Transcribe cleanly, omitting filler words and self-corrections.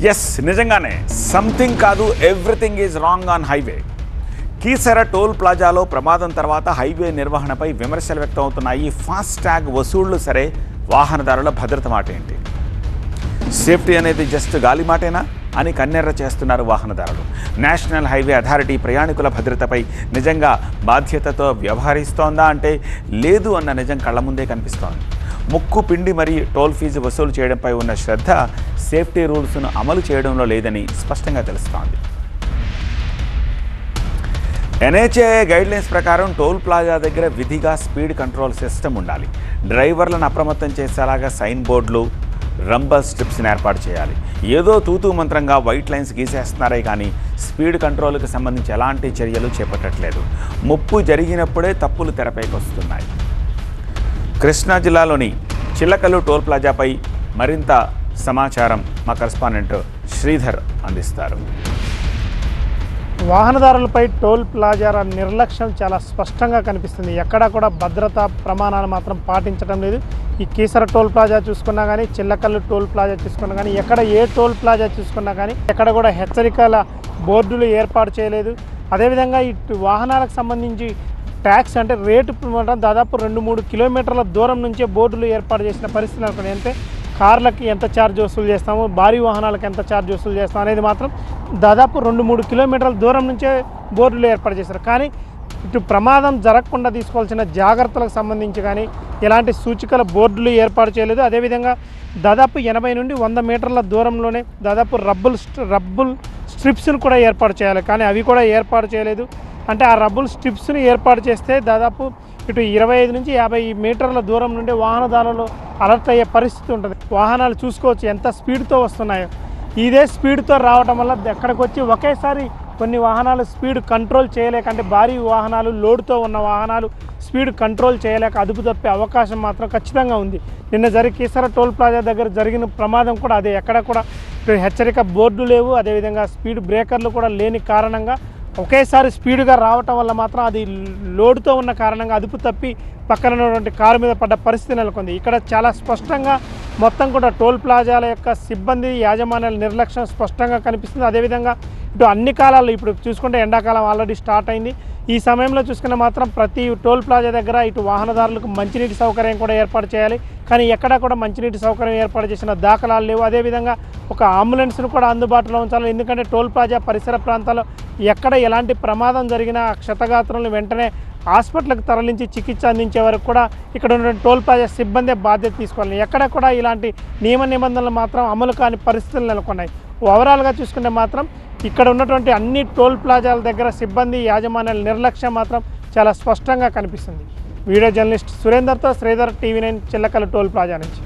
Yes, నిజంగానే something కాదు, everything is wrong on highway. Keesara toll ప్లాజాలో ప్రమాదం తర్వాత హైవే నిర్వహణపై విమర్శలు వ్యక్తమవుతున్నాయి. ఫాస్టాగ్ వసూళ్లు సరే, వాహనదారుల భద్రత మాట ఏంటి? సేఫ్టీ అనేది జస్ట్ గాలి మాటేనా అని కన్నెర్ర చేస్తున్నారు వాహనదారులు. నేషనల్ హైవే అథారిటీ ప్రయాణికుల భద్రతపై నిజంగా బాధ్యతతో వ్యవహరిస్తోందా అంటే లేదు అన్న నిజం కళ్ల ముందే కనిపిస్తోంది. ముక్కు పిండి మరీ టోల్ ఫీజు వసూలు చేయడంపై ఉన్న శ్రద్ధ సేఫ్టీ రూల్స్ను అమలు చేయడంలో లేదని స్పష్టంగా తెలుస్తోంది. ఎన్హెచ్ఏఐ గైడ్లైన్స్ ప్రకారం టోల్ ప్లాజా దగ్గర విధిగా స్పీడ్ కంట్రోల్ సిస్టమ్ ఉండాలి. డ్రైవర్లను అప్రమత్తం చేసేలాగా సైన్ బోర్డులు, రంబర్ స్ట్రిప్స్ని ఏర్పాటు చేయాలి. ఏదో తూతూ మంత్రంగా వైట్ లైన్స్ గీసేస్తున్నారే కానీ స్పీడ్ కంట్రోల్కి సంబంధించి ఎలాంటి చర్యలు చేపట్టట్లేదు. ముప్పు జరిగినప్పుడే తప్పులు తెరపైకి వస్తున్నాయి. కృష్ణా జిల్లాలోని చిల్లకల్లు టోల్ ప్లాజాపై మరింత సమాచారం మా కరెస్పాండెంట్ శ్రీధర్ అందిస్తారు. వాహనదారులపై టోల్ ప్లాజాల నిర్లక్ష్యం చాలా స్పష్టంగా కనిపిస్తుంది. ఎక్కడా కూడా భద్రతా ప్రమాణాలు మాత్రం పాటించడం లేదు. ఈ కీసర టోల్ ప్లాజా చూసుకున్నా కానీ, చిల్లకల్లు టోల్ ప్లాజా చూసుకున్నా కానీ, ఎక్కడ ఏ టోల్ ప్లాజా చూసుకున్నా కానీ ఎక్కడ కూడా హెచ్చరికల బోర్డులు ఏర్పాటు చేయలేదు. అదేవిధంగా ఈ వాహనాలకు సంబంధించి ట్యాక్స్ అంటే రేటు దాదాపు 2-3 కిలోమీటర్ల దూరం నుంచే బోర్డులు ఏర్పాటు చేసిన పరిస్థితి అనుకోండి. అంటే కార్లకి ఎంత ఛార్జ్ వసూలు చేస్తాము, భారీ వాహనాలకు ఎంత ఛార్జ్ వసూలు చేస్తాం అనేది మాత్రం దాదాపు 2-3 కిలోమీటర్ల దూరం నుంచే బోర్డులు ఏర్పాటు చేశారు. కానీ ఇటు ప్రమాదం జరగకుండా తీసుకోవాల్సిన జాగ్రత్తలకు సంబంధించి కానీ ఎలాంటి సూచికల బోర్డులు ఏర్పాటు చేయలేదు. అదేవిధంగా దాదాపు 80 నుండి 100 మీటర్ల దూరంలోనే దాదాపు రబ్బుల్ స్ట్రిప్స్ను కూడా ఏర్పాటు చేయాలి. కానీ అవి కూడా ఏర్పాటు చేయలేదు. అంటే ఆ రబ్బుల్ స్ట్రిప్స్ని ఏర్పాటు చేస్తే దాదాపు ఇటు 25 నుంచి 50 మీటర్ల దూరం నుండి వాహనదారులు అలర్ట్ అయ్యే పరిస్థితి ఉంటుంది. వాహనాలు చూసుకోవచ్చు ఎంత స్పీడ్తో వస్తున్నాయో. ఇదే స్పీడ్తో రావడం వల్ల ఎక్కడికి వచ్చి ఒకేసారి కొన్ని వాహనాలు స్పీడ్ కంట్రోల్ చేయలేక, అంటే భారీ వాహనాలు, లోడ్తో ఉన్న వాహనాలు స్పీడ్ కంట్రోల్ చేయలేక అదుపు తప్పే అవకాశం మాత్రం ఖచ్చితంగా ఉంది. నిన్న కీసర టోల్ ప్లాజా దగ్గర జరిగిన ప్రమాదం కూడా అదే. ఎక్కడ కూడా హెచ్చరిక బోర్డు లేవు, అదేవిధంగా స్పీడ్ బ్రేకర్లు కూడా లేని కారణంగా ఒకేసారి స్పీడ్గా రావటం వల్ల మాత్రం అది లోడ్తో ఉన్న కారణంగా అదుపు తప్పి పక్కన ఉన్నటువంటి కారు మీద పడ్డ పరిస్థితి నెలకొంది. ఇక్కడ చాలా స్పష్టంగా మొత్తం కూడా టోల్ ప్లాజాల యొక్క సిబ్బంది యాజమాన్యాల నిర్లక్ష్యం స్పష్టంగా కనిపిస్తుంది. అదేవిధంగా ఇటు అన్ని కాలాల్లో ఇప్పుడు చూసుకుంటే ఎండాకాలం ఆల్రెడీ స్టార్ట్ అయింది. ఈ సమయంలో చూసుకున్న మాత్రం ప్రతి టోల్ ప్లాజా దగ్గర ఇటు వాహనదారులకు మంచినీటి సౌకర్యం కూడా ఏర్పాటు చేయాలి. కానీ ఎక్కడా కూడా మంచినీటి సౌకర్యం ఏర్పాటు చేసిన దాఖలాలు లేవు. అదేవిధంగా ఒక అంబులెన్స్ను కూడా అందుబాటులో ఉంచాలి. ఎందుకంటే టోల్ ప్లాజా పరిసర ప్రాంతాల్లో ఎక్కడ ఎలాంటి ప్రమాదం జరిగినా క్షతగాత్రులను వెంటనే హాస్పిటల్కి తరలించి చికిత్స అందించే వరకు కూడా ఇక్కడ ఉన్న టోల్ ప్లాజా సిబ్బంది బాధ్యత తీసుకోవాలి. ఎక్కడ కూడా ఇలాంటి నియమ నిబంధనలు మాత్రం అమలు కాని పరిస్థితులు నెలకొన్నాయి. ఓవరాల్గా చూసుకుంటే మాత్రం ఇక్కడ ఉన్నటువంటి అన్ని టోల్ ప్లాజాల దగ్గర సిబ్బంది యాజమాన్యాల నిర్లక్ష్యం మాత్రం చాలా స్పష్టంగా కనిపిస్తుంది. వీడియో జర్నలిస్ట్ సురేందర్తో Sridhar, TV9 Chillakallu toll plaza నుంచి.